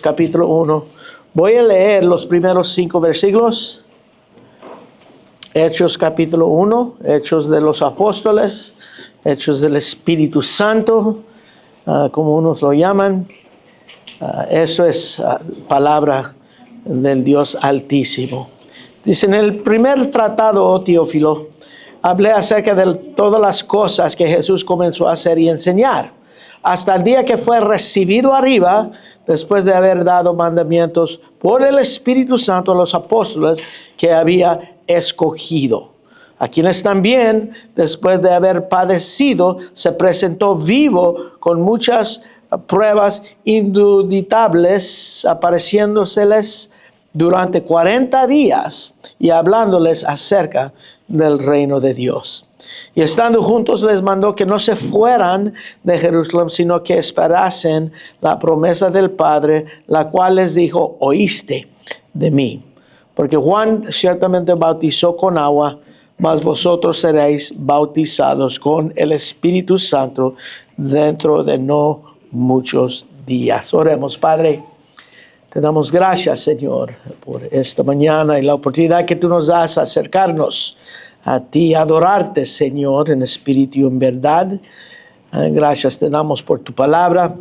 capítulo 1. Voy a leer los primeros 5 versículos. Hechos capítulo 1, Hechos de los Apóstoles, Hechos del Espíritu Santo, como unos lo llaman. Esto es palabra del Dios Altísimo. Dice, en el primer tratado, oh Teófilo, hablé acerca de todas las cosas que Jesús comenzó a hacer y enseñar, hasta el día que fue recibido arriba, después de haber dado mandamientos por el Espíritu Santo a los apóstoles que había escogido, a quienes también, después de haber padecido, se presentó vivo con muchas pruebas indubitables, apareciéndoseles durante 40 días y hablándoles acerca del reino de Dios. Y estando juntos les mandó que no se fueran de Jerusalén, sino que esperasen la promesa del Padre, la cual les dijo, oíste de mí. Porque Juan ciertamente bautizó con agua, mas vosotros seréis bautizados con el Espíritu Santo dentro de no muchos días. Oremos, Padre. Te damos gracias, Señor, por esta mañana y la oportunidad que tú nos das a acercarnos a ti, a adorarte, Señor, en espíritu y en verdad. Gracias te damos por tu palabra,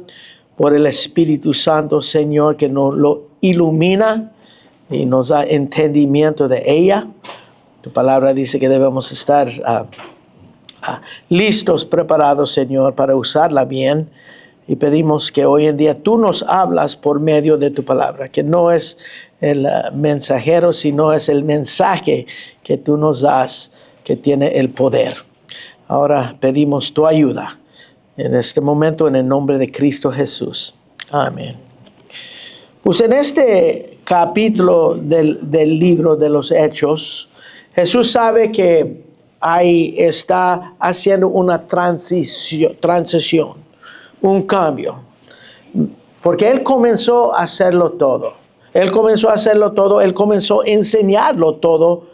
por el Espíritu Santo, Señor, que nos lo ilumina y nos da entendimiento de ella. Tu palabra dice que debemos estar listos, preparados, Señor, para usarla bien. Y pedimos que hoy en día tú nos hablas por medio de tu palabra, que no es el mensajero, sino es el mensaje que tú nos das, que tiene el poder. Ahora pedimos tu ayuda en este momento en el nombre de Cristo Jesús. Amén. Pues en este capítulo del libro de los Hechos, Jesús sabe que ahí está haciendo una transición. Un cambio, porque Él comenzó a hacerlo todo. Él comenzó a enseñarlo todo.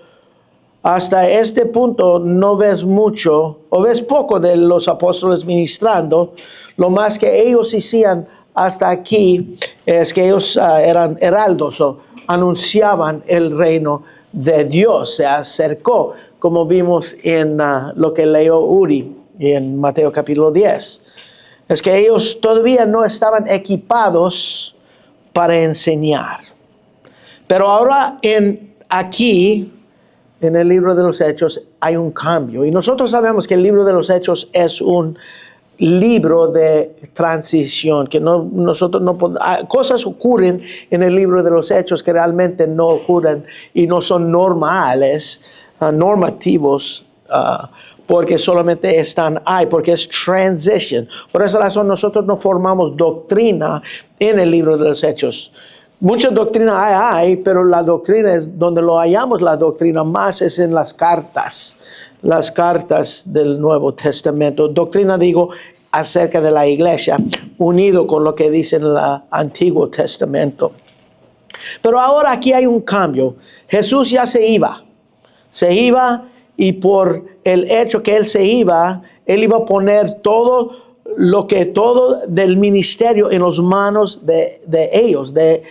Hasta este punto no ves mucho o ves poco de los apóstoles ministrando. Lo más que ellos hacían hasta aquí es que ellos eran heraldos o anunciaban el reino de Dios. Se acercó, como vimos en lo que leyó Uri en Mateo capítulo 10. Es que ellos todavía no estaban equipados para enseñar. Pero ahora aquí, en el libro de los Hechos, hay un cambio. Y nosotros sabemos que el libro de los Hechos es un libro de transición. Que cosas ocurren en el libro de los Hechos que realmente no ocurren y no son normales, normativos, porque solamente están ahí, porque es transition. Por esa razón nosotros no formamos doctrina en el libro de los Hechos. Mucha doctrina hay, pero la doctrina es donde lo hallamos, la doctrina más es en las cartas del Nuevo Testamento. Doctrina, digo, acerca de la iglesia, unido con lo que dice en el Antiguo Testamento. Pero ahora aquí hay un cambio. Jesús ya se iba y por el hecho que Él se iba, Él iba a poner todo del ministerio en las manos de ellos, de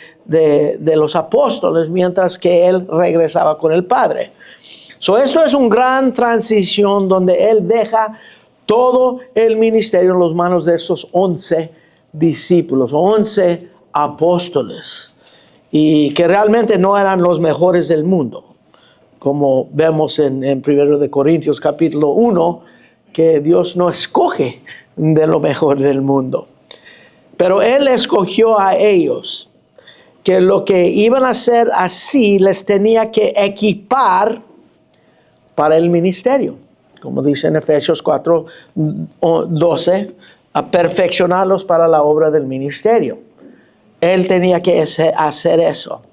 los apóstoles, mientras que Él regresaba con el Padre. Esto es una gran transición donde Él deja todo el ministerio en las manos de estos 11 discípulos, 11 apóstoles, y que realmente no eran los mejores del mundo. Como vemos en 1 Corintios capítulo 1, que Dios no escoge de lo mejor del mundo. Pero Él escogió a ellos, que lo que iban a hacer así les tenía que equipar para el ministerio. Como dice en Efesios 4:12, a perfeccionarlos para la obra del ministerio. Él tenía que hacer eso.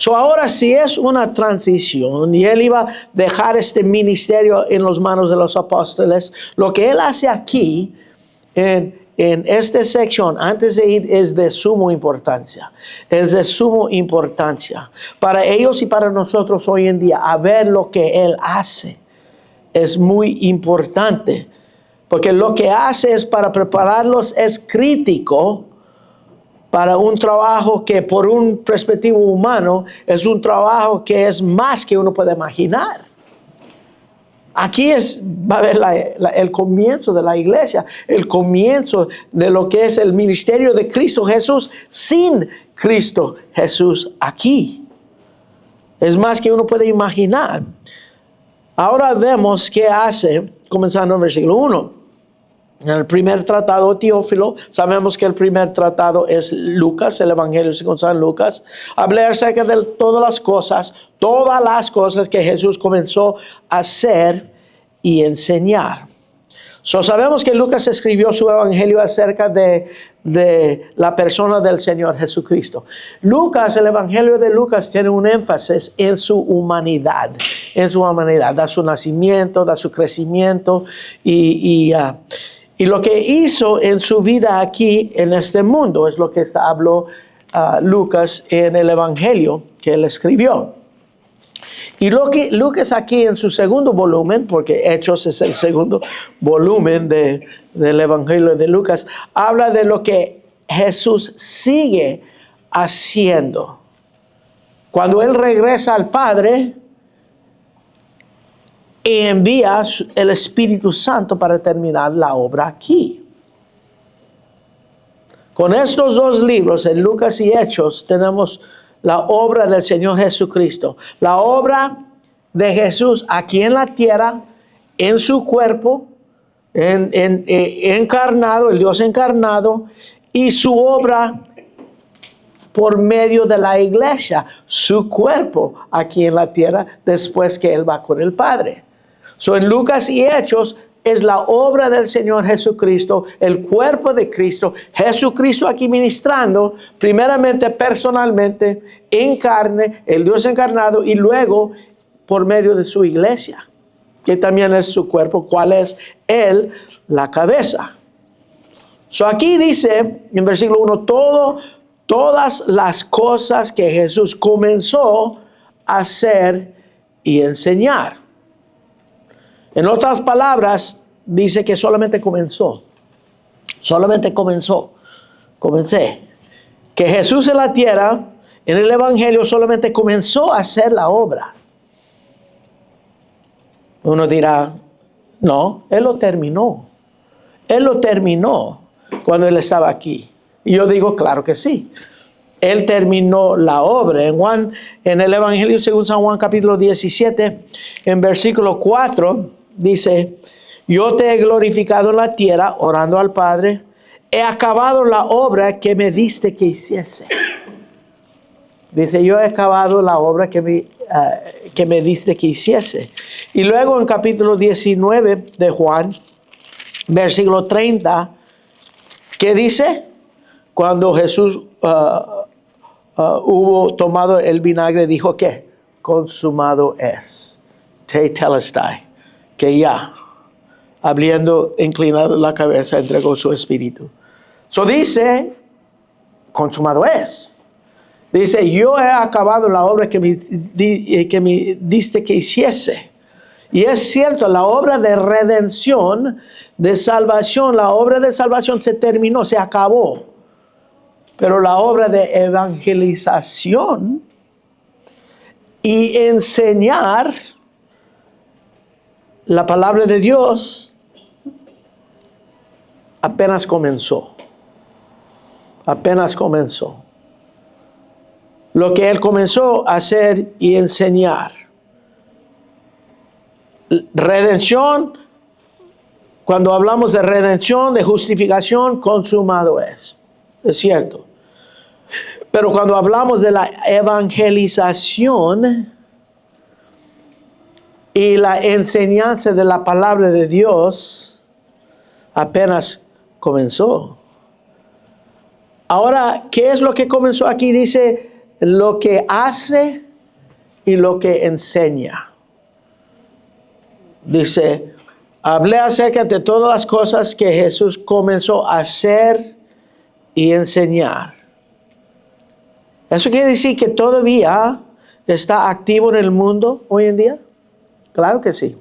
Ahora si es una transición y Él iba a dejar este ministerio en las manos de los apóstoles, lo que Él hace aquí en esta sección antes de ir es de suma importancia. Es de suma importancia para ellos y para nosotros hoy en día. A ver lo que Él hace es muy importante, porque lo que hace es para prepararlos, es crítico para un trabajo que por un perspectivo humano es un trabajo que es más que uno puede imaginar. Aquí va a haber el comienzo de la iglesia, el comienzo de lo que es el ministerio de Cristo Jesús sin Cristo Jesús aquí. Es más que uno puede imaginar. Ahora vemos qué hace, comenzando en versículo 1. En el primer tratado, Teófilo, sabemos que el primer tratado es Lucas, el Evangelio según San Lucas. Hablé acerca de todas las cosas que Jesús comenzó a hacer y enseñar. Sabemos que Lucas escribió su Evangelio acerca de la persona del Señor Jesucristo. El Evangelio de Lucas tiene un énfasis en su humanidad, da su nacimiento, da su crecimiento y lo que hizo en su vida aquí en este mundo es lo que habló Lucas en el Evangelio que él escribió. Y lo que Lucas aquí en su segundo volumen, porque Hechos es el segundo volumen del Evangelio de Lucas, habla de lo que Jesús sigue haciendo. Cuando Él regresa al Padre y envía el Espíritu Santo para terminar la obra aquí. Con estos dos libros, en Lucas y Hechos, tenemos la obra del Señor Jesucristo. La obra de Jesús aquí en la tierra, en su cuerpo, encarnado, el Dios encarnado, y su obra por medio de la iglesia, su cuerpo aquí en la tierra, después que Él va con el Padre. En Lucas y Hechos es la obra del Señor Jesucristo, el cuerpo de Cristo, Jesucristo aquí ministrando, primeramente personalmente, en carne, el Dios encarnado, y luego por medio de su iglesia, que también es su cuerpo, cual es Él, la cabeza. Aquí dice, en versículo 1, todas las cosas que Jesús comenzó a hacer y enseñar. En otras palabras, dice que solamente comenzó. Comencé. Que Jesús en la tierra, en el Evangelio, solamente comenzó a hacer la obra. Uno dirá, no, Él lo terminó. Él lo terminó cuando Él estaba aquí. Y yo digo, claro que sí. Él terminó la obra. En el Evangelio según San Juan capítulo 17, en versículo 4, dice, yo te he glorificado en la tierra, orando al Padre, he acabado la obra que me diste que hiciese. Dice, yo he acabado la obra que me diste que hiciese. Y luego en capítulo 19 de Juan, versículo 30, ¿qué dice? Cuando Jesús hubo tomado el vinagre, dijo, ¿qué? Consumado es. Tetelestai. Que ya, habiendo inclinado la cabeza, entregó su espíritu. Dice, consumado es. Dice, yo he acabado la obra que me diste que hiciese. Y es cierto, la obra de redención, de salvación, la obra de salvación se terminó, se acabó. Pero la obra de evangelización y enseñar la palabra de Dios apenas comenzó. Lo que Él comenzó a hacer y enseñar. Redención, cuando hablamos de redención, de justificación, consumado es. Es cierto. Pero cuando hablamos de la evangelización y la enseñanza de la palabra de Dios, apenas comenzó. Ahora, ¿qué es lo que comenzó aquí? Dice, lo que hace y lo que enseña. Dice, hablé acerca de todas las cosas que Jesús comenzó a hacer y enseñar. ¿Eso quiere decir que todavía está activo en el mundo hoy en día? Claro que sí.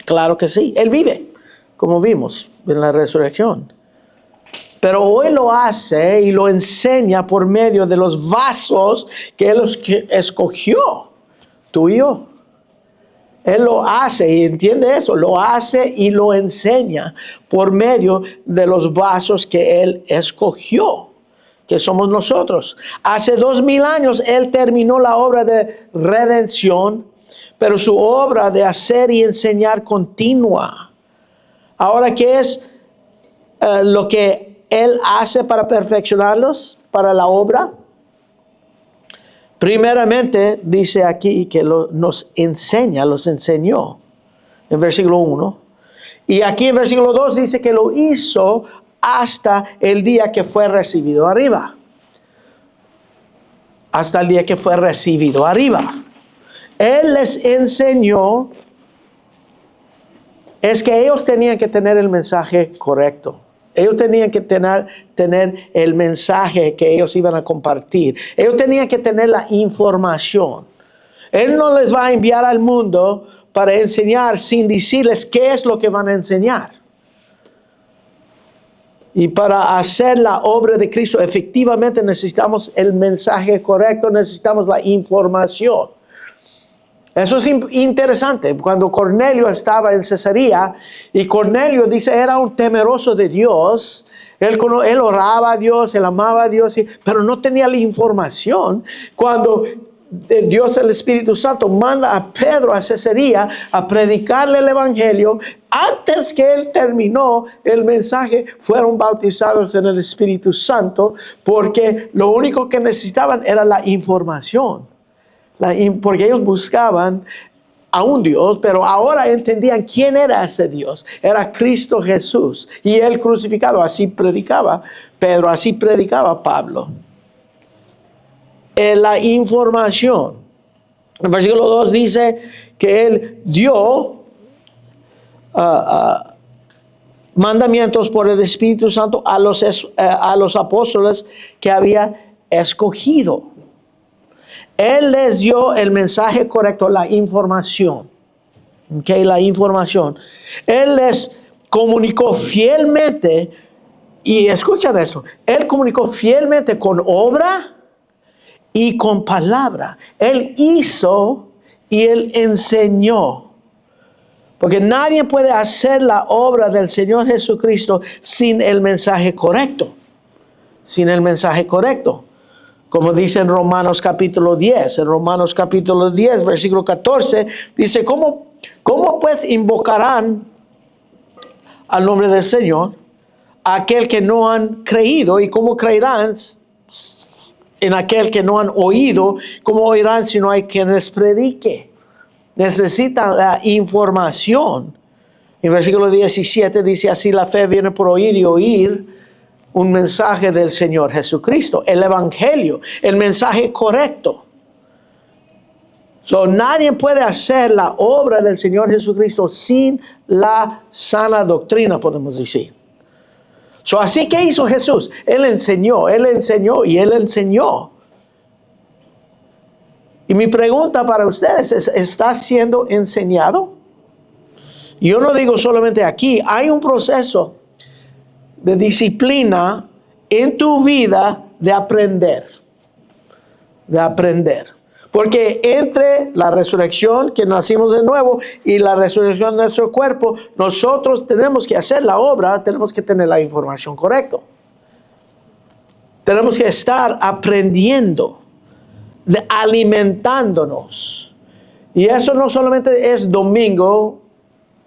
Claro que sí. Él vive, como vimos en la resurrección. Pero hoy lo hace y lo enseña por medio de los vasos que Él escogió, tú y yo. Él lo hace, y entiende eso, lo hace y lo enseña por medio de los vasos que Él escogió, que somos nosotros. Hace 2000 años Él terminó la obra de redención, pero su obra de hacer y enseñar continúa. Ahora, ¿qué es lo que Él hace para perfeccionarlos, para la obra? Primeramente, dice aquí que nos enseña, los enseñó, en versículo 1. Y aquí en versículo 2 dice que lo hizo hasta el día que fue recibido arriba. Hasta el día que fue recibido arriba. Él les enseñó, es que ellos tenían que tener el mensaje correcto. Ellos tenían que tener el mensaje que ellos iban a compartir. Ellos tenían que tener la información. Él no les va a enviar al mundo para enseñar sin decirles qué es lo que van a enseñar. Y para hacer la obra de Cristo, efectivamente necesitamos el mensaje correcto, necesitamos la información. Eso es interesante. Cuando Cornelio estaba en Cesarea, y Cornelio dice era un temeroso de Dios, él oraba a Dios, él amaba a Dios, pero no tenía la información. Cuando Dios, el Espíritu Santo, manda a Pedro a Cesarea a predicarle el Evangelio, antes que él terminó el mensaje, fueron bautizados en el Espíritu Santo, porque lo único que necesitaban era la información. Porque ellos buscaban a un Dios, pero ahora entendían quién era ese Dios. Era Cristo Jesús y Él crucificado. Así predicaba Pedro, así predicaba Pablo. La información. El versículo 2 dice que Él dio mandamientos por el Espíritu Santo a los apóstoles que había escogido. Él les dio el mensaje correcto, la información. Okay, la información. Él les comunicó fielmente, y escuchen eso, Él comunicó fielmente con obra y con palabra. Él hizo y Él enseñó. Porque nadie puede hacer la obra del Señor Jesucristo sin el mensaje correcto. Sin el mensaje correcto. Como dice en Romanos capítulo 10. En Romanos capítulo 10, versículo 14, dice, ¿cómo pues invocarán al nombre del Señor a aquel que no han creído? ¿Y cómo creerán en aquel que no han oído? ¿Cómo oirán si no hay quien les predique? Necesitan la información. En versículo 17 dice, así la fe viene por oír y oír un mensaje del Señor Jesucristo, el Evangelio, el mensaje correcto. Nadie puede hacer la obra del Señor Jesucristo sin la sana doctrina, podemos decir. Así que hizo Jesús. Él enseñó y Él enseñó. Y mi pregunta para ustedes es, ¿está siendo enseñado? Yo no digo solamente aquí, hay un proceso de disciplina en tu vida de aprender. Porque entre la resurrección, que nacimos de nuevo, y la resurrección de nuestro cuerpo, nosotros tenemos que hacer la obra, tenemos que tener la información correcta. Tenemos que estar aprendiendo, alimentándonos. Y eso no solamente es domingo,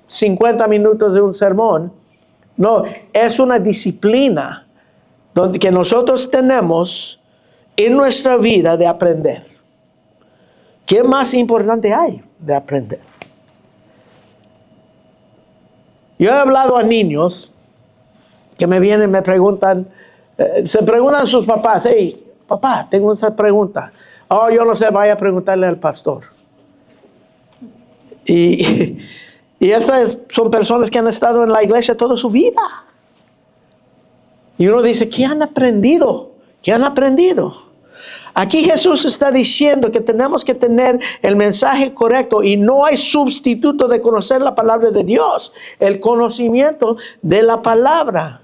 50 minutos de un sermón. No, es una disciplina que nosotros tenemos en nuestra vida de aprender. ¿Qué más importante hay de aprender? Yo he hablado a niños que me vienen, me preguntan, se preguntan a sus papás, hey, papá, tengo esa pregunta. Oh, yo no sé, vaya a preguntarle al pastor. Y esas son personas que han estado en la iglesia toda su vida. Y uno dice, ¿qué han aprendido? ¿Qué han aprendido? Aquí Jesús está diciendo que tenemos que tener el mensaje correcto y no hay sustituto de conocer la palabra de Dios, el conocimiento de la palabra.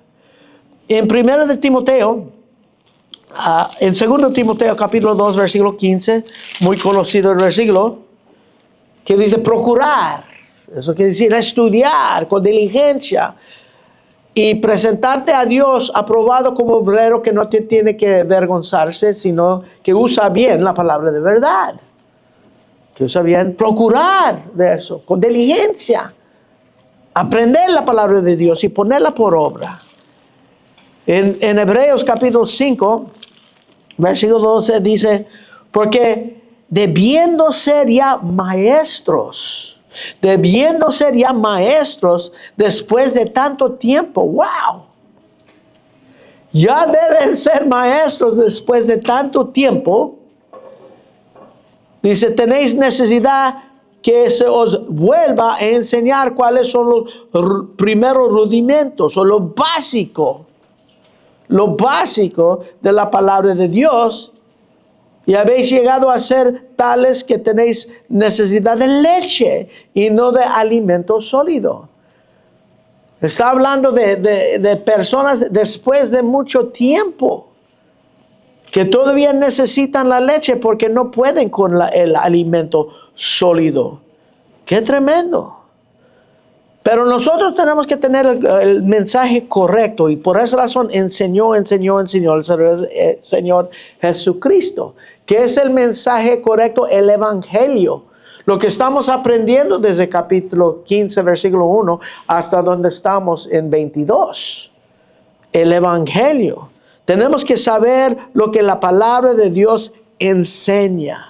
En 1 de Timoteo, en 2 Timoteo capítulo 2, versículo 15, muy conocido el versículo, que dice procurar, eso quiere decir estudiar con diligencia y presentarte a Dios aprobado como obrero que no te tiene que avergonzarse, sino que usa bien la palabra de verdad. Que usa bien, procurar de eso, con diligencia. Aprender la palabra de Dios y ponerla por obra. En Hebreos capítulo 5, versículo 12 dice, porque debiendo ser ya maestros después de tanto tiempo, wow, ya deben ser maestros después de tanto tiempo, dice, tenéis necesidad que se os vuelva a enseñar cuáles son los primeros rudimentos o lo básico de la palabra de Dios, y habéis llegado a ser tales que tenéis necesidad de leche y no de alimento sólido. Está hablando de personas después de mucho tiempo que todavía necesitan la leche porque no pueden con el alimento sólido. ¡Qué tremendo! Pero nosotros tenemos que tener el mensaje correcto, y por esa razón enseñó el Señor Jesucristo. ¿Qué es el mensaje correcto? El Evangelio. Lo que estamos aprendiendo desde capítulo 15, versículo 1, hasta donde estamos en 22. El Evangelio. Tenemos que saber lo que la palabra de Dios enseña.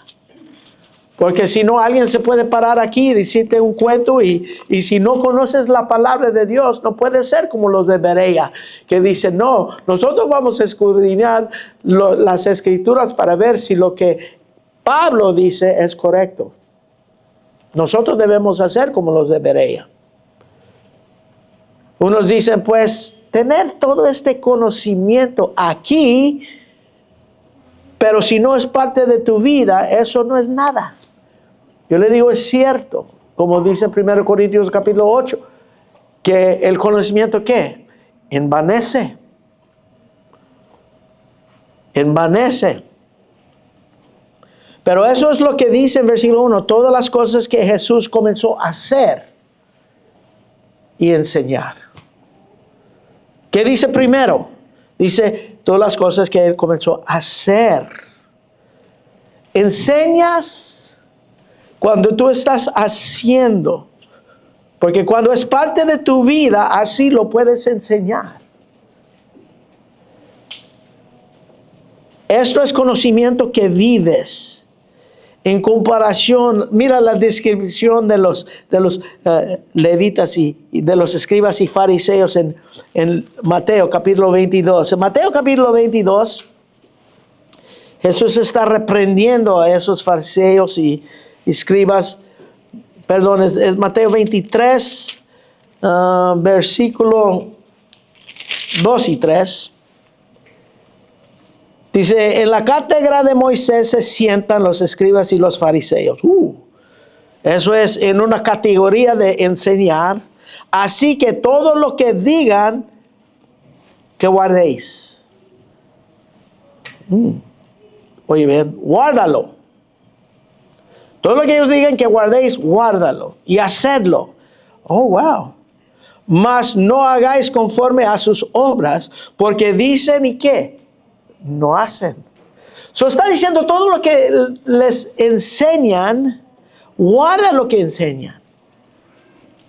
Porque si no, alguien se puede parar aquí y decirte un cuento, y si no conoces la palabra de Dios, no puede ser como los de Berea, que dicen, no, nosotros vamos a escudriñar las escrituras para ver si lo que Pablo dice es correcto. Nosotros debemos hacer como los de Berea. Unos dicen, pues, tener todo este conocimiento aquí, pero si no es parte de tu vida, eso no es nada. Yo le digo, es cierto, como dice en 1 Corintios capítulo 8, que el conocimiento, ¿qué? Envanece. Envanece. Pero eso es lo que dice en versículo 1, todas las cosas que Jesús comenzó a hacer y enseñar. ¿Qué dice primero? Dice todas las cosas que Él comenzó a hacer. Enseñas cuando tú estás haciendo, porque cuando es parte de tu vida, así lo puedes enseñar. Esto es conocimiento que vives. En comparación, mira la descripción de los levitas y de los escribas y fariseos en Mateo capítulo 22. En Mateo capítulo 22, Jesús está reprendiendo a esos fariseos y escribas. Perdón, es Mateo 23, versículo 2 y 3. Dice, en la cátedra de Moisés se sientan los escribas y los fariseos. Eso es en una categoría de enseñar. Así que todo lo que digan, que guardéis. Oye bien, guárdalo. Todo lo que ellos digan que guardéis, guárdalo y hacedlo. Oh, wow. Mas no hagáis conforme a sus obras, porque dicen y qué. No hacen. Está diciendo todo lo que les enseñan, guarda lo que enseñan.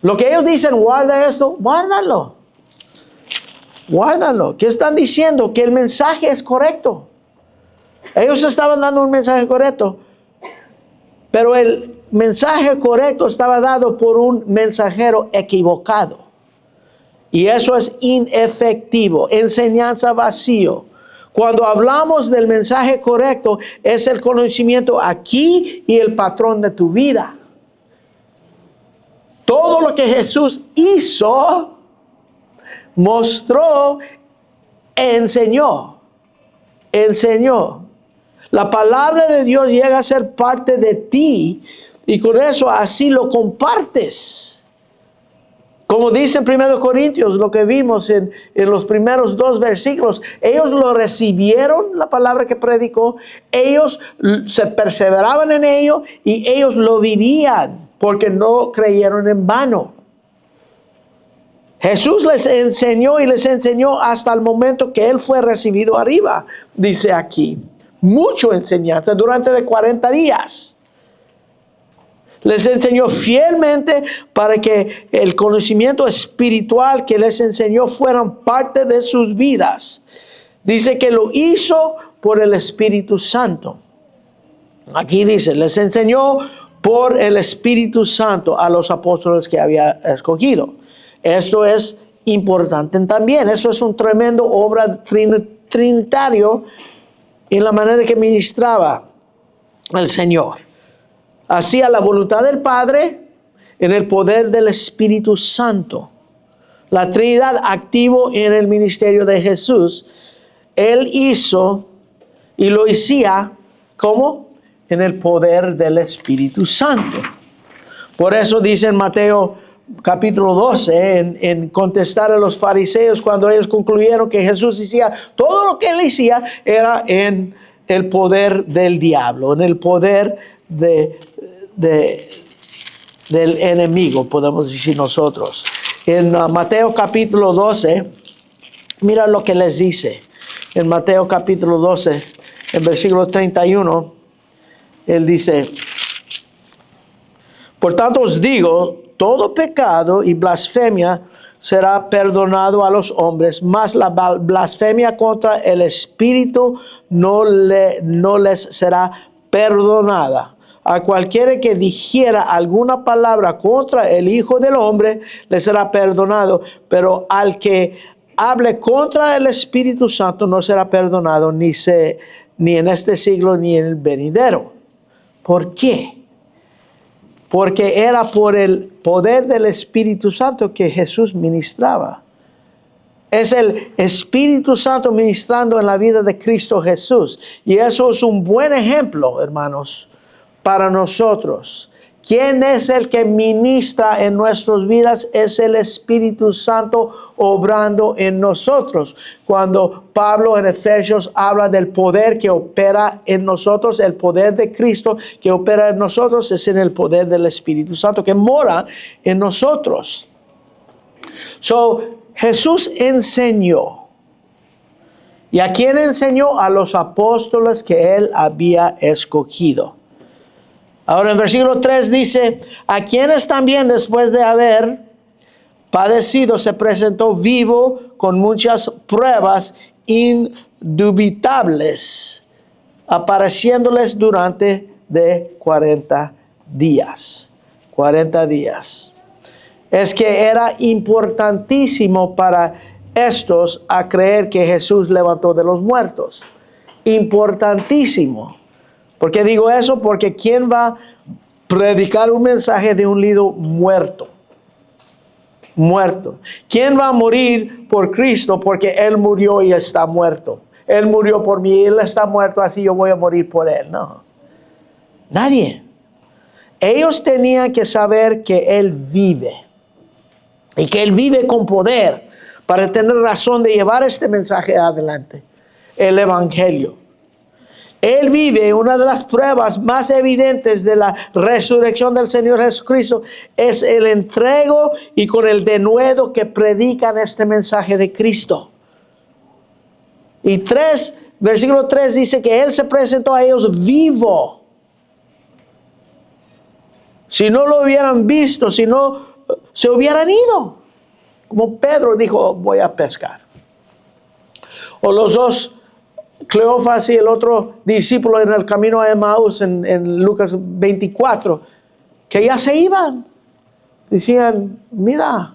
Lo que ellos dicen, guarda esto, guárdalo. Guárdalo. ¿Qué están diciendo? Que el mensaje es correcto. Ellos estaban dando un mensaje correcto, pero el mensaje correcto estaba dado por un mensajero equivocado. Y eso es inefectivo, enseñanza vacío. Cuando hablamos del mensaje correcto, es el conocimiento aquí y el patrón de tu vida. Todo lo que Jesús hizo, mostró, enseñó. La palabra de Dios llega a ser parte de ti y con eso así lo compartes Como dice en 1 Corintios, lo que vimos en los primeros 2 versículos, ellos lo recibieron, la palabra que predicó, ellos se perseveraban en ello y ellos lo vivían porque no creyeron en vano. Jesús les enseñó y les enseñó hasta el momento que Él fue recibido arriba, dice aquí. Mucho enseñanza durante de 40 días. Les enseñó fielmente para que el conocimiento espiritual que les enseñó fueran parte de sus vidas. Dice que lo hizo por el Espíritu Santo. Aquí dice, les enseñó por el Espíritu Santo a los apóstoles que había escogido. Esto es importante también. Eso es un tremendo obra trinitario en la manera que ministraba el Señor. Hacía la voluntad del Padre en el poder del Espíritu Santo. La Trinidad activo en el ministerio de Jesús. Él hizo y lo hacía, ¿cómo? En el poder del Espíritu Santo. Por eso dice en Mateo capítulo 12, en contestar a los fariseos cuando ellos concluyeron que Jesús hacía, todo lo que Él hacía era en el poder del diablo, en el poder del enemigo, podemos decir nosotros. En Mateo capítulo 12, mira lo que les dice. En Mateo capítulo 12, en versículo 31, Él dice, por tanto os digo, todo pecado y blasfemia será perdonado a los hombres, mas la blasfemia contra el Espíritu no les será perdonada. A cualquiera que dijera alguna palabra contra el Hijo del Hombre, le será perdonado, pero al que hable contra el Espíritu Santo no será perdonado ni en este siglo ni en el venidero. ¿Por qué? Porque era por el poder del Espíritu Santo que Jesús ministraba. Es el Espíritu Santo ministrando en la vida de Cristo Jesús. Y eso es un buen ejemplo, hermanos, para nosotros. ¿Quién es el que ministra en nuestras vidas? Es el Espíritu Santo obrando en nosotros. Cuando Pablo en Efesios habla del poder que opera en nosotros, el poder de Cristo que opera en nosotros es en el poder del Espíritu Santo que mora en nosotros. Jesús enseñó. ¿Y a quién enseñó? A los apóstoles que Él había escogido. Ahora en versículo 3 dice, a quienes también después de haber padecido se presentó vivo con muchas pruebas indubitables, apareciéndoles durante de 40 días. 40 días. Es que era importantísimo para estos a creer que Jesús levantó de los muertos. Importantísimo. ¿Por qué digo eso? Porque ¿quién va a predicar un mensaje de un líder muerto? Muerto. ¿Quién va a morir por Cristo? Porque Él murió y está muerto. Él murió por mí, Él está muerto, así yo voy a morir por Él. No. Nadie. Ellos tenían que saber que Él vive. Y que Él vive con poder para tener razón de llevar este mensaje adelante. El Evangelio. Él vive. Una de las pruebas más evidentes de la resurrección del Señor Jesucristo es el entrego y con el denuedo que predican este mensaje de Cristo. Y versículo 3 dice que Él se presentó a ellos vivo. Si no lo hubieran visto, si no se hubieran ido. Como Pedro dijo, voy a pescar. O los dos, Cleofas y el otro discípulo en el camino a Emaús en Lucas 24, que ya se iban. Decían, mira,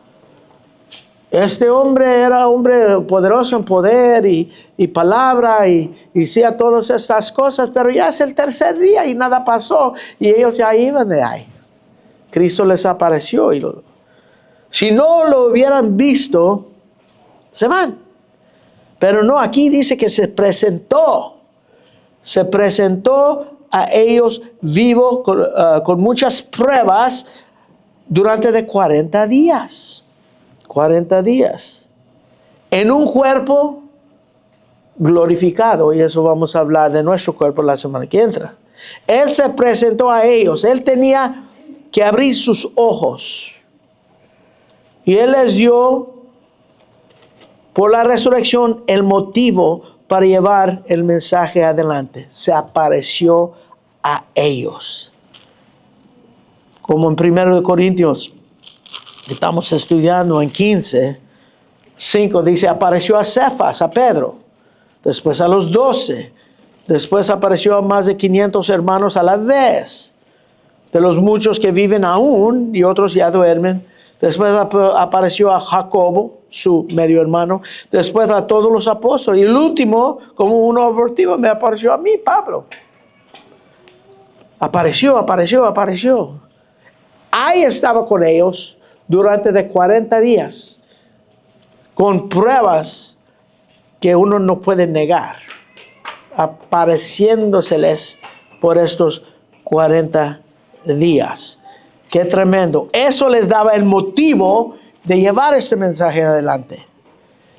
este hombre era hombre poderoso en poder y palabra y hacía todas estas cosas, pero ya es el tercer día y nada pasó y ellos ya iban de ahí. Cristo les apareció y si no lo hubieran visto, se van. Pero no, aquí dice que se presentó a ellos vivo con muchas pruebas durante de 40 días. 40 días. En un cuerpo glorificado, y eso vamos a hablar de nuestro cuerpo la semana que entra. Él se presentó a ellos. Él tenía que abrir sus ojos. Y Él les dio, por la resurrección, el motivo para llevar el mensaje adelante. Se apareció a ellos. Como en 1 Corintios, estamos estudiando en 15:5, dice, apareció a Cefas, a Pedro, después a los 12, después apareció a más de 500 hermanos a la vez, de los muchos que viven aún y otros ya duermen. Después apareció a Jacobo, su medio hermano, después a todos los apóstoles, y el último, como un abortivo, me apareció a mí, Pablo. Apareció. Ahí estaba con ellos durante de 40 días, con pruebas que uno no puede negar, apareciéndoseles por estos 40 días. Qué tremendo. Eso les daba el motivo de llevar este mensaje adelante.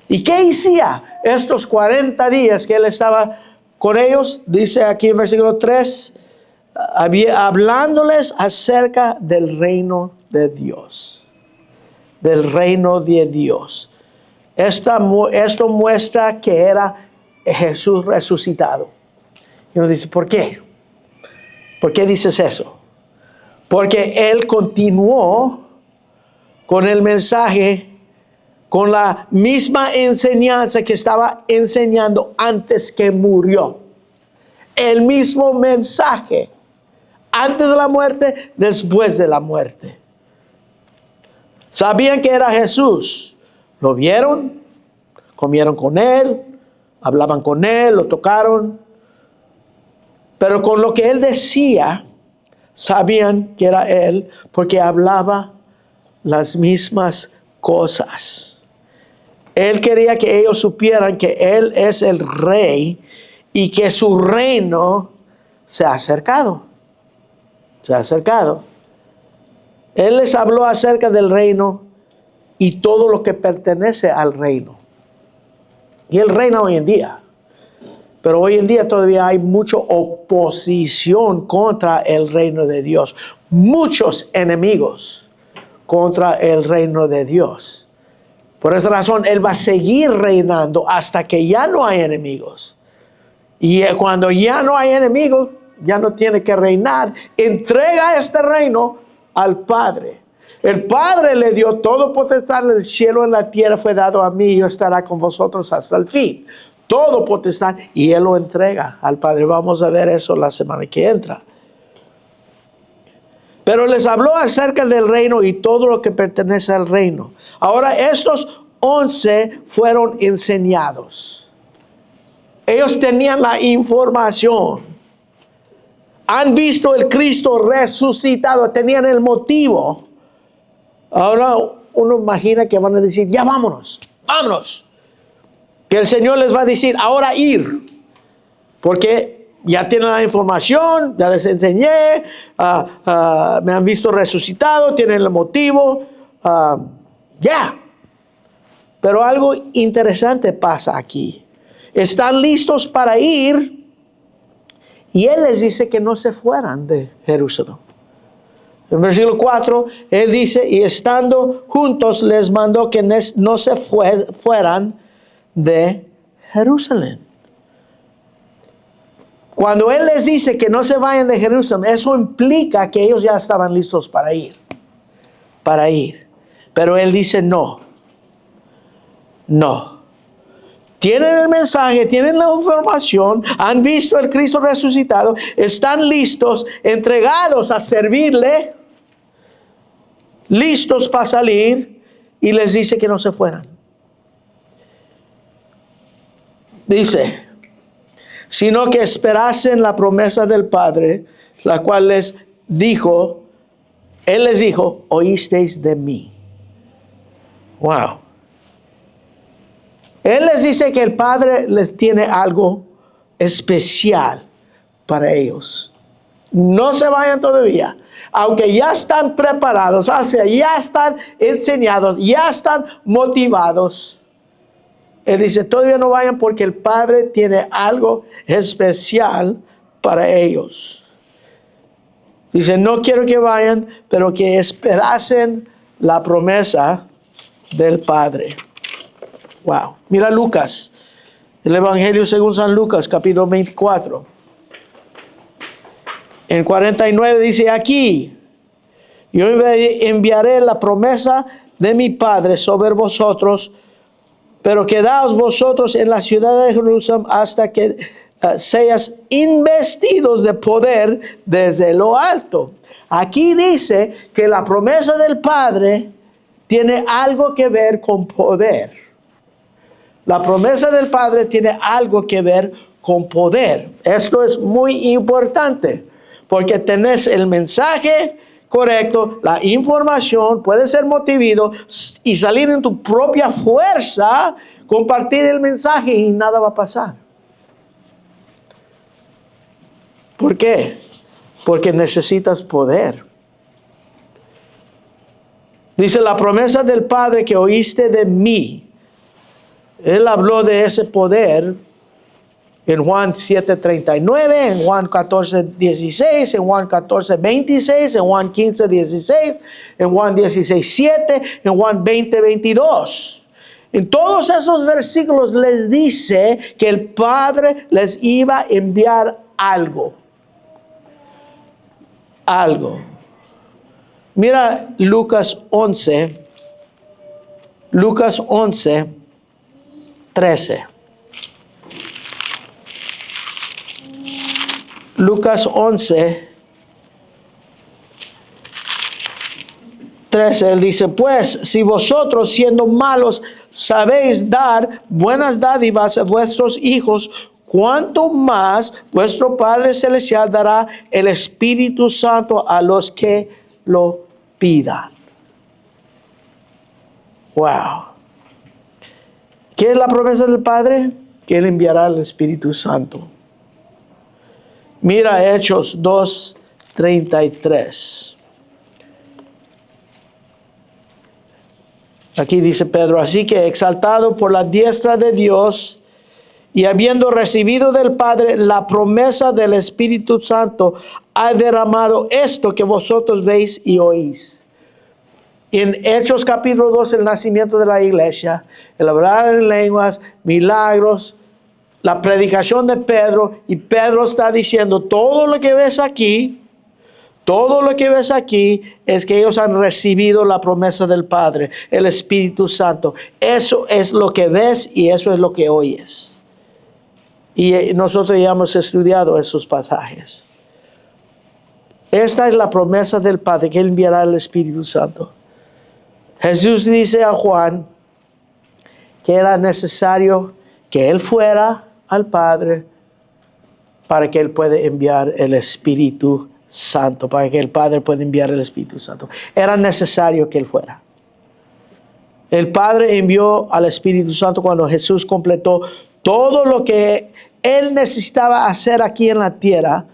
¿Y qué hacía estos 40 días que Él estaba con ellos? Dice aquí en versículo 3, hablándoles acerca del reino de Dios. Del reino de Dios. Esto muestra que era Jesús resucitado. Y uno dice, ¿por qué? ¿Por qué dices eso? Porque Él continuó con el mensaje, con la misma enseñanza que estaba enseñando antes que murió. El mismo mensaje. Antes de la muerte, después de la muerte. Sabían que era Jesús. Lo vieron, comieron con Él, hablaban con Él, lo tocaron. Pero con lo que Él decía, sabían que era Él porque hablaba las mismas cosas. Él quería que ellos supieran que Él es el Rey y que su reino se ha acercado. Se ha acercado. Él les habló acerca del reino y todo lo que pertenece al reino. Y Él reina hoy en día. Pero hoy en día todavía hay mucha oposición contra el reino de Dios. Muchos enemigos contra el reino de Dios. Por esa razón, Él va a seguir reinando hasta que ya no hay enemigos. Y cuando ya no hay enemigos, ya no tiene que reinar. Entrega este reino al Padre. El Padre le dio todo potestad en el cielo y en la tierra fue dado a mí y yo estaré con vosotros hasta el fin. Todo potestad y Él lo entrega al Padre. Vamos a ver eso la semana que entra. Pero les habló acerca del reino y todo lo que pertenece al reino. Ahora estos 11 fueron enseñados. Ellos tenían la información. Han visto el Cristo resucitado, tenían el motivo. Ahora uno imagina que van a decir, ya vámonos. Que el Señor les va a decir, ahora ir. Porque ya tienen la información, ya les enseñé, me han visto resucitado, tienen el motivo, ya. Pero algo interesante pasa aquí. Están listos para ir. Y Él les dice que no se fueran de Jerusalén. En versículo 4, Él dice, y estando juntos les mandó que no se fueran de Jerusalén. Cuando Él les dice que no se vayan de Jerusalén, eso implica que ellos ya estaban listos para ir. Pero Él dice no. Tienen el mensaje, tienen la información, han visto al Cristo resucitado, están listos, entregados a servirle, listos para salir, y les dice que no se fueran. Dice, sino que esperasen la promesa del Padre, la cual Él les dijo, oísteis de mí. Wow. Él les dice que el Padre les tiene algo especial para ellos. No se vayan todavía. Aunque ya están preparados, o sea, ya están enseñados, ya están motivados. Él dice, todavía no vayan porque el Padre tiene algo especial para ellos. Dice, no quiero que vayan, pero que esperasen la promesa del Padre. Wow. Mira Lucas, el Evangelio según San Lucas, capítulo 24. En 49 dice, aquí, yo enviaré la promesa de mi Padre sobre vosotros, pero quedaos vosotros en la ciudad de Jerusalén hasta que seas investidos de poder desde lo alto. Aquí dice que la promesa del Padre tiene algo que ver con poder. La promesa del Padre tiene algo que ver con poder. Esto es muy importante, porque tenés el mensaje correcto, la información, puede ser motivado y salir en tu propia fuerza, compartir el mensaje y nada va a pasar. ¿Por qué? Porque necesitas poder. Dice, la promesa del Padre que oíste de mí. Él habló de ese poder en Juan 7:39, en Juan 14:16, en Juan 14:26, en Juan 15:16, en Juan 16:7, en Juan 20:22. En todos esos versículos les dice que el Padre les iba a enviar algo. Algo. Mira Lucas 11, 13. Lucas 11, 13, él dice, pues, si vosotros siendo malos sabéis dar buenas dádivas a vuestros hijos, ¿cuánto más vuestro Padre Celestial dará el Espíritu Santo a los que lo pidan? Wow. ¿Qué es la promesa del Padre? Que Él enviará el Espíritu Santo. Mira Hechos 2:33. Aquí dice Pedro, así que exaltado por la diestra de Dios y habiendo recibido del Padre la promesa del Espíritu Santo, ha derramado esto que vosotros veis y oís. En Hechos capítulo 2, el nacimiento de la iglesia, el hablar en lenguas, milagros, la predicación de Pedro, y Pedro está diciendo, todo lo que ves aquí es que ellos han recibido la promesa del Padre, el Espíritu Santo. Eso es lo que ves y eso es lo que oyes. Y nosotros ya hemos estudiado esos pasajes. Esta es la promesa del Padre, que Él enviará el Espíritu Santo. Jesús dice a Juan que era necesario que Él fuera al Padre para que Él pueda enviar el Espíritu Santo, para que el Padre pueda enviar el Espíritu Santo. Era necesario que Él fuera. El Padre envió al Espíritu Santo cuando Jesús completó todo lo que Él necesitaba hacer aquí en la tierra.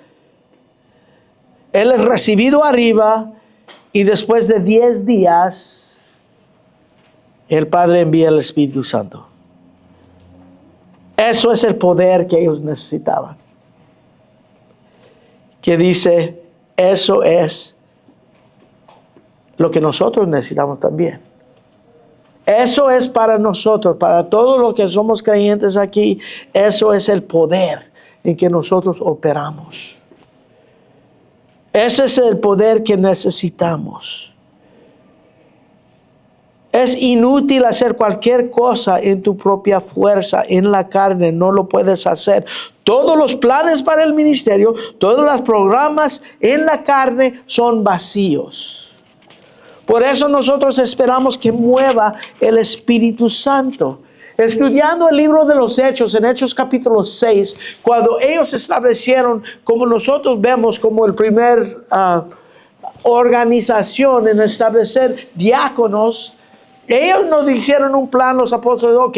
Él es recibido arriba y después de 10 días el Padre envía el Espíritu Santo. Eso es el poder que ellos necesitaban. Que dice, eso es lo que nosotros necesitamos también. Eso es para nosotros, para todos los que somos creyentes aquí, eso es el poder en que nosotros operamos. Ese es el poder que necesitamos. Es inútil hacer cualquier cosa en tu propia fuerza, en la carne, no lo puedes hacer. Todos los planes para el ministerio, todos los programas en la carne son vacíos. Por eso nosotros esperamos que mueva el Espíritu Santo. Estudiando el libro de los Hechos, en Hechos capítulo 6, cuando ellos establecieron, como nosotros vemos como el primer organización en establecer diáconos, ellos nos hicieron un plan, los apóstoles, ok,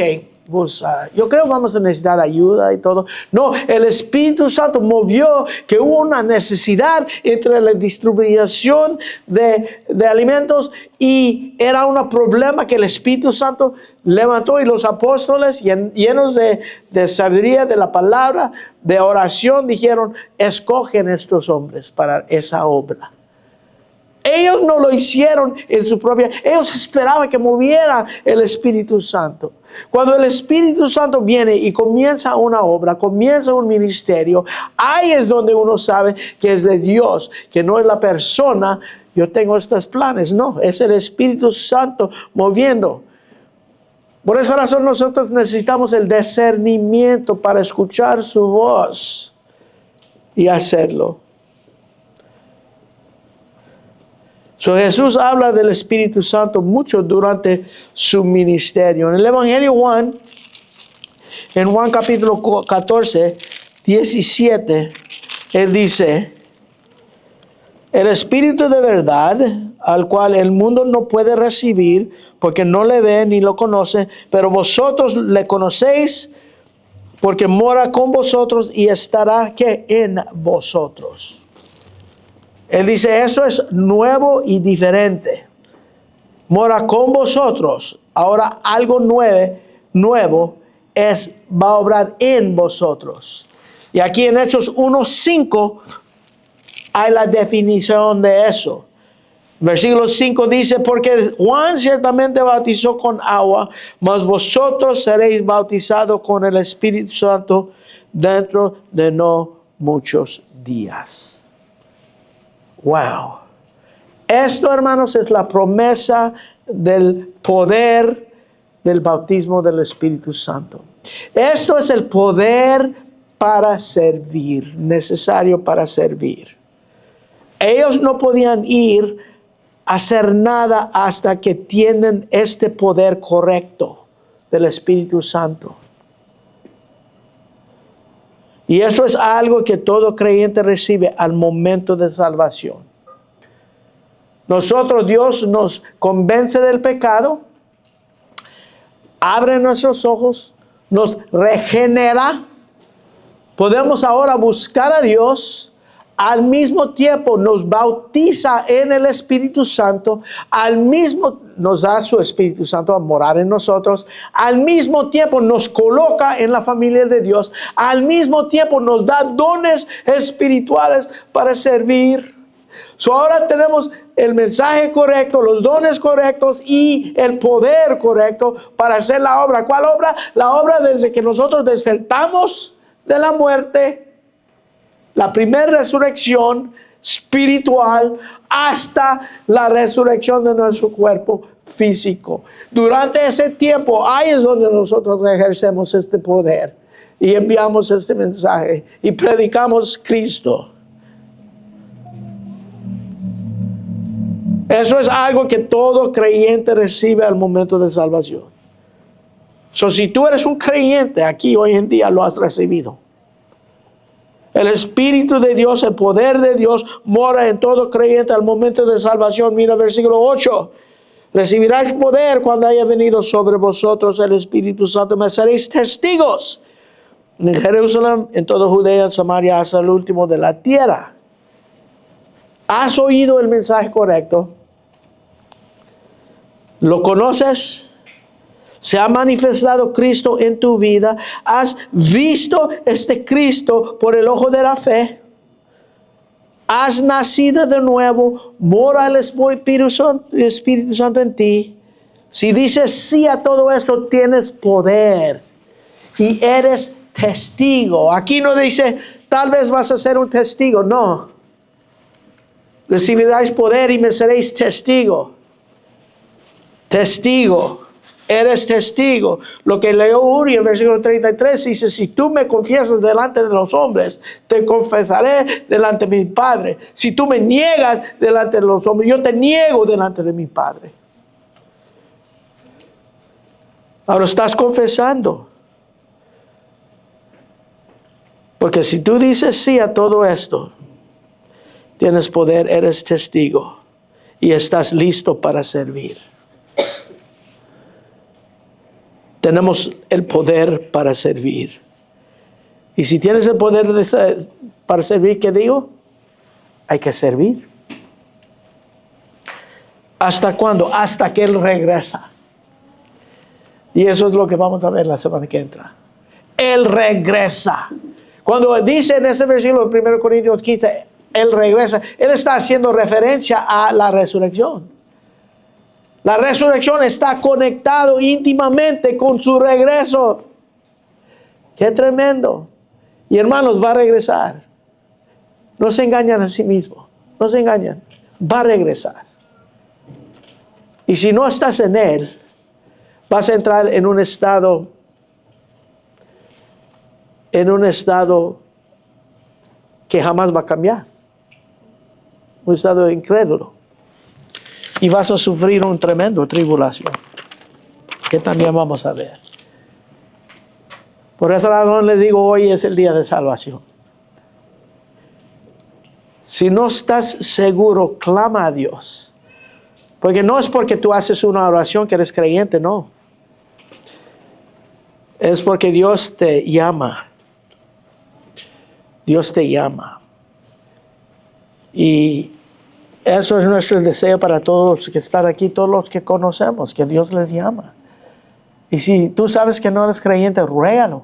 pues, yo creo que vamos a necesitar ayuda y todo. No, el Espíritu Santo movió que hubo una necesidad entre la distribución de alimentos y era un problema que el Espíritu Santo levantó y los apóstoles llenos de sabiduría de la palabra, de oración, dijeron, escogen estos hombres para esa obra. Ellos no lo hicieron en su propia, ellos esperaban que moviera el Espíritu Santo. Cuando el Espíritu Santo viene y comienza una obra, comienza un ministerio, ahí es donde uno sabe que es de Dios, que no es la persona, yo tengo estos planes, no, es el Espíritu Santo moviendo. Por esa razón nosotros necesitamos el discernimiento para escuchar su voz y hacerlo. Jesús habla del Espíritu Santo mucho durante su ministerio. En el Evangelio Juan, en Juan capítulo 14, 17, él dice, el Espíritu de verdad, al cual el mundo no puede recibir, porque no le ve ni lo conoce, pero vosotros le conocéis, porque mora con vosotros y estará ¿qué? En vosotros. Él dice, eso es nuevo y diferente. Mora con vosotros. Ahora algo nuevo va a obrar en vosotros. Y aquí en Hechos 1:5 hay la definición de eso. Versículo 5 dice, porque Juan ciertamente bautizó con agua, mas vosotros seréis bautizados con el Espíritu Santo dentro de no muchos días. Wow. Esto, hermanos, es la promesa del poder del bautismo del Espíritu Santo. Esto es el poder para servir, necesario para servir. Ellos no podían ir a hacer nada hasta que tienen este poder correcto del Espíritu Santo. Y eso es algo que todo creyente recibe al momento de salvación. Nosotros, Dios nos convence del pecado, abre nuestros ojos, nos regenera. Podemos ahora buscar a Dios. Al mismo tiempo nos bautiza en el Espíritu Santo, nos da su Espíritu Santo a morar en nosotros, al mismo tiempo nos coloca en la familia de Dios, al mismo tiempo nos da dones espirituales para servir. Ahora tenemos el mensaje correcto, los dones correctos y el poder correcto para hacer la obra. ¿Cuál obra? La obra desde que nosotros despertamos de la muerte, la primera resurrección espiritual hasta la resurrección de nuestro cuerpo físico. Durante ese tiempo, ahí es donde nosotros ejercemos este poder y enviamos este mensaje y predicamos Cristo. Eso es algo que todo creyente recibe al momento de salvación. Si tú eres un creyente aquí hoy en día, lo has recibido. El Espíritu de Dios, el poder de Dios mora en todo creyente al momento de salvación. Mira versículo 8. Recibiráis poder cuando haya venido sobre vosotros el Espíritu Santo. Me seréis testigos en Jerusalén, en toda Judea, en Samaria, hasta el último de la tierra. ¿Has oído el mensaje correcto? ¿Lo conoces? ¿Se ha manifestado Cristo en tu vida? ¿Has visto este Cristo por el ojo de la fe? ¿Has nacido de nuevo? ¿Mora el Espíritu Santo en ti? Si dices sí a todo esto, tienes poder y eres testigo. Aquí no dice, tal vez vas a ser un testigo. No. Recibiráis poder y me seréis testigo. Testigo. Eres testigo. Lo que leyó Uri en versículo 33 dice, si tú me confiesas delante de los hombres, te confesaré delante de mi Padre. Si tú me niegas delante de los hombres, yo te niego delante de mi Padre. Ahora estás confesando. Porque si tú dices sí a todo esto, tienes poder, eres testigo y estás listo para servir. tenemos el poder para servir. Y si tienes el poder para servir, ¿qué digo? Hay que servir. ¿Hasta cuándo? Hasta que Él regresa. Y eso es lo que vamos a ver la semana que entra. Él regresa. Cuando dice en ese versículo de 1 Corintios 15, Él regresa, Él está haciendo referencia a la resurrección. La resurrección está conectado íntimamente con su regreso. ¡Qué tremendo! Y hermanos, va a regresar. No se engañan a sí mismos. No se engañan. Va a regresar. Y si no estás en Él, vas a entrar en un estado que jamás va a cambiar. Un estado incrédulo. Y vas a sufrir un tremendo tribulación, que también vamos a ver. Por esa razón les digo, hoy es el día de salvación. Si no estás seguro, clama a Dios. Porque no es porque tú haces una oración que eres creyente, no. Es porque Dios te llama. Dios te llama. Y eso es nuestro deseo para todos los que están aquí, todos los que conocemos, que Dios les llama. Y si tú sabes que no eres creyente, ruégalo.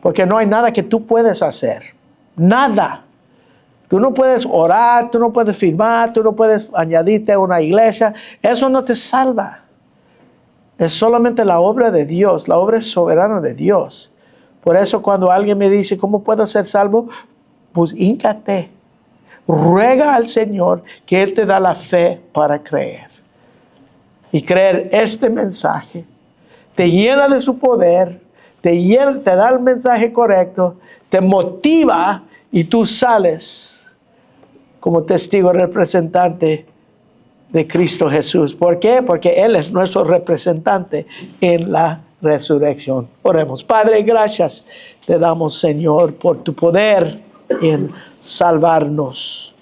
Porque no hay nada que tú puedes hacer. Nada. Tú no puedes orar, tú no puedes firmar, tú no puedes añadirte a una iglesia. Eso no te salva. Es solamente la obra de Dios, la obra soberana de Dios. Por eso cuando alguien me dice, ¿cómo puedo ser salvo? Pues híncate. Ruega al Señor que Él te da la fe para creer. Y creer este mensaje te llena de su poder, te da el mensaje correcto, te motiva y tú sales como testigo representante de Cristo Jesús. ¿Por qué? Porque Él es nuestro representante en la resurrección. Oremos. Padre, gracias te damos, Señor, por tu poder en salvarnos.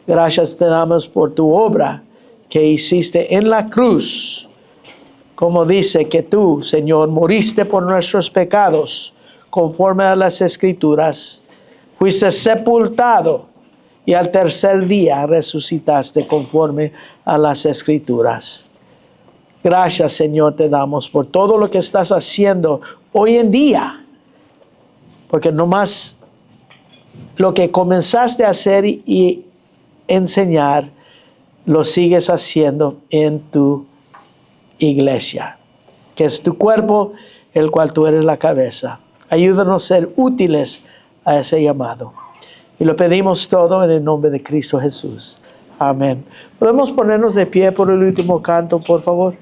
Gracias te damos por tu obra que hiciste en la cruz. Como dice que tú, Señor, moriste por nuestros pecados, conforme a las Escrituras. Fuiste sepultado y al tercer día resucitaste conforme a las Escrituras. Gracias, Señor, te damos por todo lo que estás haciendo hoy en día. Porque nomás lo que comenzaste a hacer y enseñar, lo sigues haciendo en tu iglesia, que es tu cuerpo, el cual tú eres la cabeza. Ayúdanos a ser útiles a ese llamado. Y lo pedimos todo en el nombre de Cristo Jesús. Amén. ¿Podemos ponernos de pie por el último canto, por favor?